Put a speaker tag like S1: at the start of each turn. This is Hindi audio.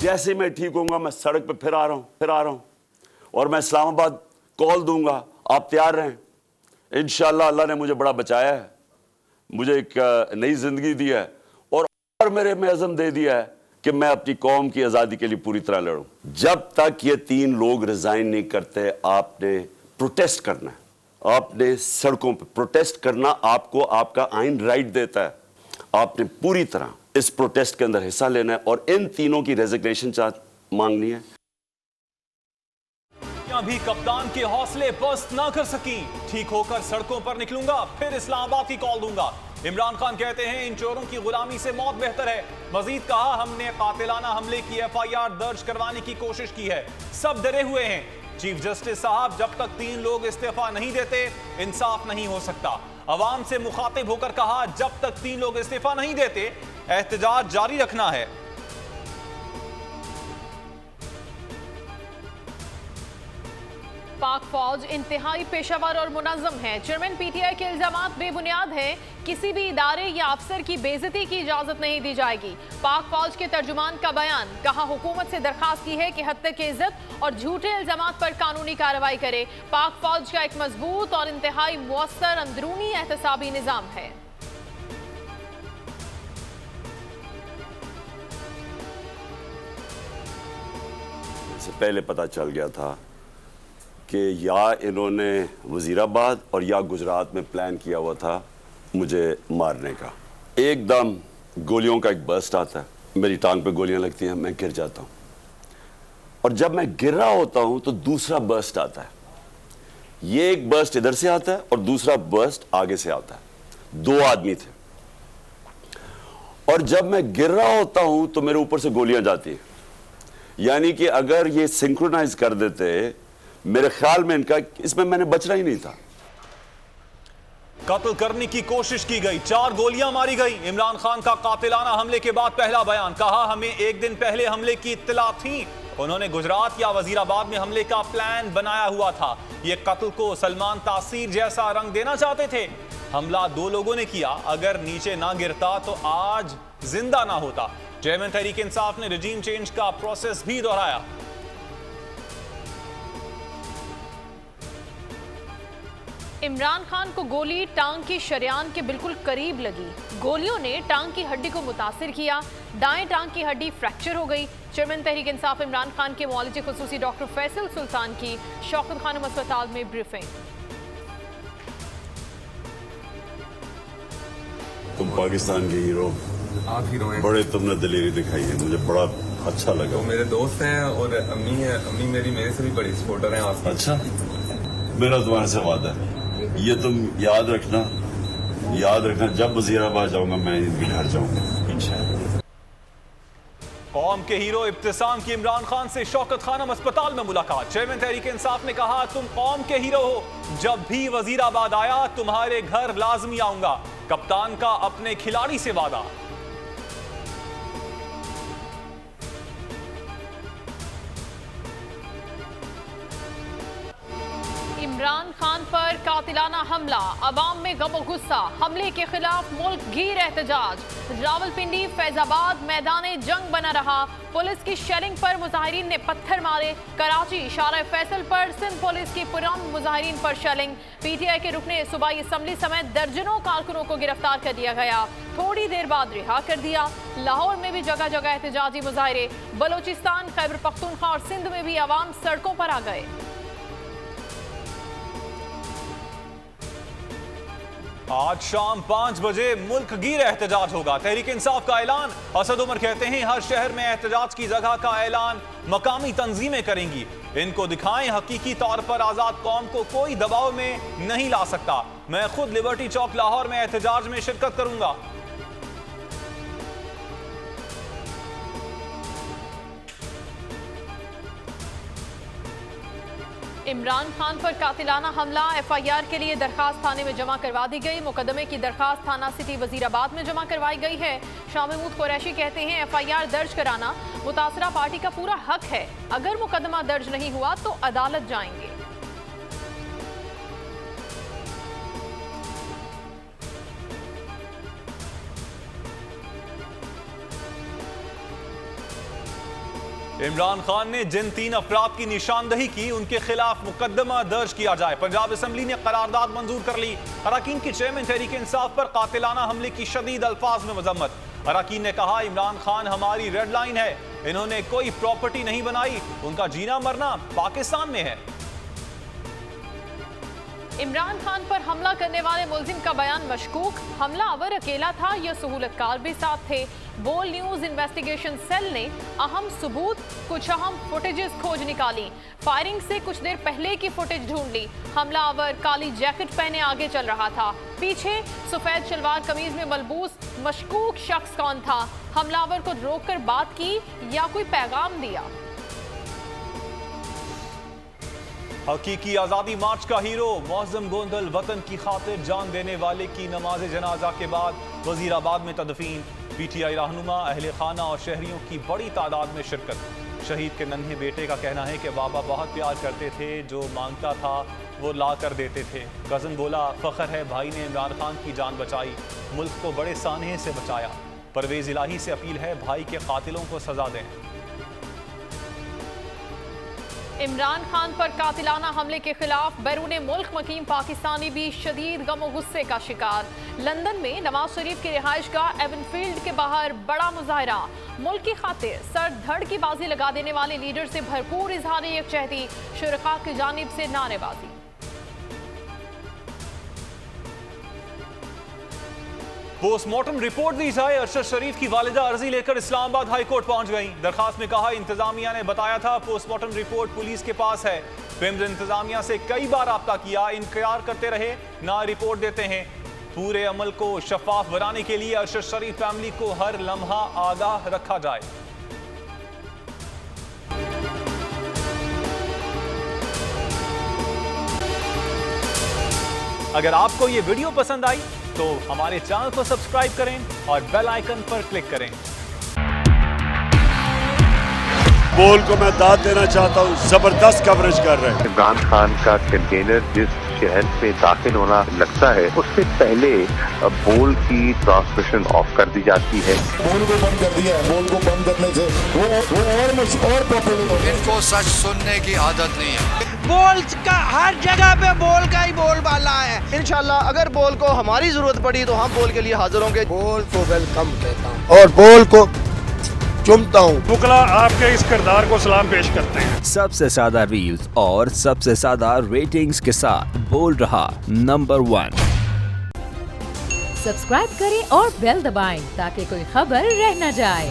S1: जैसे मैं ठीक होऊंगा मैं सड़क पे फिर आ रहा हूं और मैं इस्लामाबाद कॉल दूंगा, आप तैयार रहें। इंशाअल्लाह अल्लाह ने मुझे बड़ा बचाया है, मुझे एक नई जिंदगी दी है और मेरे में अज़म दे दिया है कि मैं अपनी कौम की आज़ादी के लिए पूरी तरह लड़ूं। जब तक ये 3 लोग रिजाइन नहीं करते, आपने प्रोटेस्ट करना है, आपने सड़कों पे प्रोटेस्ट करना, आपको आपका आइन राइट देता है। आपने पूरी तरह इस प्रोटेस्ट के अंदर हिस्सा लेना है और इन तीनों की रेजिग्नेशन मांगनी है।
S2: भी कप्तान के हौसले बस्त ना कर सकी, ठीक होकर सड़कों पर निकलूंगा, फिर इस्लामाबाद की कॉल दूंगा। इमरान खान कहते हैं इन चोरों की गुलामी से मौत बेहतर है। मजीद कहा हमने कातिलाना हमले की FIR दर्ज करवाने की कोशिश की है, सब डरे हुए हैं। चीफ जस्टिस साहब, जब तक 3 लोग इस्तीफा नहीं देते इंसाफ नहीं हो सकता। अवाम से मुखातिब होकर कहा जब तक 3 लोग इस्तीफा नहीं देते एहतजाज जारी रखना है।
S3: पाक फौज इंतहाई पेशावर और मुनज़्ज़म है। चेयरमैन PTI के इल्जामात बेबुनियाद हैं। किसी भी इदारे या अफसर की बेइज्जती की इजाजत नहीं दी जाएगी। पाक फौज के तर्जुमान का बयान, कहा हुकूमत से दरखास्त की है कि हद तक इज्जत और झूठे इल्जामात पर कानूनी कार्रवाई करे। पाक फौज का एक मजबूत और इंतहाई मुअस्सर अंदरूनी एहतसाबी निज़ाम है।
S1: इससे पहले पता चल गया था कि या इन्होंने वज़ीराबाद और या गुजरात में प्लान किया हुआ था मुझे मारने का। एकदम गोलियों का एक बर्स्ट आता है, मेरी टांग पे गोलियां लगती हैं, मैं गिर जाता हूं और जब मैं गिर रहा होता हूं तो दूसरा बर्स्ट आता है। ये एक बर्स्ट इधर से आता है और दूसरा बर्स्ट आगे से आता है। 2 आदमी थे और जब मैं गिर रहा होता हूं तो मेरे ऊपर से गोलियां जाती हैं। यानी कि अगर ये सिंक्रोनाइज कर देते, मेरे ख्याल में इनका इसमें मैंने बचना ही नहीं था।
S2: कत्ल करने की कोशिश की गई, 4 गोलियां मारी गई। इमरान खान का कातिलाना हमले के बाद पहला बयान, कहा हमें 1 दिन पहले हमले की इत्तला थी। उन्होंने गुजरात या वजीराबाद में हमले का प्लान बनाया हुआ था। ये कत्ल को सलमान तासीर जैसा रंग देना चाहते थे। हमला 2 लोगों ने किया, अगर नीचे ना गिरता तो आज जिंदा ना होता। चेयरमैन तहरीक इंसाफ ने रिजीम चेंज का प्रोसेस भी दोहराया।
S3: इमरान खान को गोली टांग की शरेआन के बिल्कुल करीब लगी। गोलियों ने टांग की हड्डी को मुतासिर किया, दाएं टांग की हड्डी फ्रैक्चर हो गई। चेयरमैन तहरीक इंसाफ इमरान खान के मुआलिज खुसूसी डॉक्टर फैसल सुल्तान की शौकत खानम अस्पताल में ब्रीफिंग।
S4: तुम पाकिस्तान के हीरो,
S5: आप हीरो हैं।
S4: बड़े तुमने दिलेरी दिखाई है, मुझे बड़ा अच्छा लगा।
S5: तो मेरे दोस्त हैं और अम्मी है, अम्मी मेरी मेरे से भी बड़ी सपोर्टर हैं आपकी।
S4: अच्छा, मेरा तुम्हारे से वादा है, ये तुम याद रखना, जब वजीराबाद जाऊंगा मैं इनके घर जाऊंगा इंशाअल्लाह।
S2: कौम के हीरो इब्तिसाम की इमरान खान से शौकत खानम अस्पताल में मुलाकात। चेयरमैन तहरीक इंसाफ ने कहा तुम कौम के हीरो हो, जब भी वजीराबाद आया तुम्हारे घर लाजमी आऊंगा। कप्तान का अपने खिलाड़ी से वादा।
S3: इमरान खान पर कातिलाना हमला, अवाम में गम और गुस्सा। हमले के खिलाफ मुल्क घीर एहतजाज। रावलपिंडी फैजाबाद मैदान जंग बना रहा। पुलिस की शेलिंग पर मुजाहिरीन ने पत्थर मारे। कराची शारा फैसल पर सिंध पुलिस की पुरअमन मुजाहिरीन पर शेलिंग। PTI के रुकने सूबाई असम्बली समेत दर्जनों कारकुनों को गिरफ्तार कर दिया गया, थोड़ी देर बाद रिहा कर दिया। लाहौर में भी जगह जगह एहतजाजी मुजाहरे। बलोचिस्तान, खैबर पख्तूनख्वा और सिंध में भी अवाम सड़कों पर आ गए।
S2: आज शाम 5 बजे मुल्क गिर एहतजाज होगा। तहरीक इंसाफ का ऐलान। असद उमर कहते हैं हर शहर में एहतजाज की जगह का ऐलान मकामी तंजीमें करेंगी। इनको दिखाएं हकीकी तौर पर आजाद कौम को कोई दबाव में नहीं ला सकता। मैं खुद लिबर्टी चौक लाहौर में एहतजाज में शिरकत करूंगा।
S3: इमरान खान पर कातिलाना हमला, FIR के लिए दरखास्त थाने में जमा करवा दी गई। मुकदमे की दरखास्त थाना सिटी वजीराबाद में जमा करवाई गई है। शाह महमूद कुरैशी कहते हैं FIR दर्ज कराना मुतासरा पार्टी का पूरा हक है। अगर मुकदमा दर्ज नहीं हुआ तो अदालत जाएंगे।
S2: इमरान खान ने जिन 3 अफराद की निशानदही की उनके खिलाफ मुकदमा दर्ज किया जाए। पंजाब असेंबली ने करारदाद मंजूर कर ली। अरकान की चेयरमैन तहरीक इंसाफ पर कातिलाना हमले की शदीद अल्फाज में मजम्मत। अरकान ने कहा, इमरान खान हमारी रेड लाइन है, इन्होंने कोई प्रॉपर्टी नहीं बनाई, उनका जीना मरना पाकिस्तान में है।
S3: इमरान खान पर हमला करने वाले मुलजिम का बयान मशकूक, हमलावर अकेला था या सहूलतकार भी साथ थे। बोल न्यूज इन्वेस्टिगेशन सेल ने अहम सबूत, कुछ अहम फुटेजेस खोज निकाली। फायरिंग से कुछ देर पहले की फुटेज ढूंढ ली। हमलावर काली जैकेट पहने आगे चल रहा था, पीछे सफेद शलवार कमीज में मलबूस मशकूक शख्स कौन था? हमलावर को रोककर बात की या कोई पैगाम दिया?
S2: हकीकी आज़ादी मार्च का हीरो मौज़म गोंदल वतन की खातिर जान देने वाले की नमाज जनाजा के बाद वजीराबाद में तदफीन। पीटीआई रहनुमा, अहले खाना और शहरियों की बड़ी तादाद में शिरकत। शहीद के नन्हे बेटे का कहना है कि बाबा बहुत प्यार करते थे, जो मांगता था वो ला कर देते थे। कज़न बोला, फ़ख्र है भाई ने इमरान खान की जान बचाई, मुल्क को बड़े सानहे से बचाया। परवेज़ इलाही से अपील है, भाई के कातिलों को सजा दें।
S3: इमरान खान पर कातिलाना हमले के खिलाफ बैरून मुल्क मकीम पाकिस्तानी भी शदीद गम और गुस्से का शिकार। लंदन में नवाज शरीफ की रिहाइशगाह एवनफील्ड के बाहर बड़ा मुजाहरा। मुल्क की खातिर सर धड़ की बाजी लगा देने वाले लीडर से भरपूर इजहार यकजहती, शुरका की जानिब से नारेबाजी।
S2: पोस्टमार्टम रिपोर्ट दी जाए। अरशद शरीफ की वालिदा अर्जी लेकर इस्लामाबाद हाई कोर्ट पहुंच गई। दरखास्त में कहा, इंतजामिया ने बताया था पोस्टमार्टम रिपोर्ट पुलिस के पास है। पिम्स इंतजामिया से कई बार राब्ता किया, इनकार करते रहे, ना रिपोर्ट देते हैं। पूरे अमल को शफाफ बनाने के लिए अरशद शरीफ फैमिली को हर लम्हा आगाह रखा जाए। अगर आपको ये वीडियो पसंद आई तो हमारे चैनल को सब्सक्राइब करें और बेल आइकन पर क्लिक करें।
S1: बोल को मैं दाद देना चाहता हूँ, जबरदस्त कवरेज कर रहे हैं।
S6: इमरान खान का कंटेनर जिस शहर में दाखिल होना लगता है, उससे पहले बोल की ट्रांसमिशन ऑफ कर दी जाती है।
S7: बोल को बंद कर दिया है। बोल को बंद करने से वो और पॉपुलर।
S8: इनको सच सुनने की आदत नहीं है।
S9: बोल का हर जगह पे बोल का ही बोलबाला है। इंशाल्लाह अगर बोल को हमारी जरूरत पड़ी तो हम बोल के लिए हाजिर होंगे।
S7: बोल को वेलकम कहता हूँ और बोल को चुमता हूँ।
S10: बुकला आपके इस किरदार को सलाम पेश करते हैं।
S11: सबसे ज्यादा रील्स और सबसे ज्यादा रेटिंग्स के साथ बोल रहा नंबर 1।
S12: सब्सक्राइब करें और बेल दबाएं ताकि कोई खबर रह न जाए।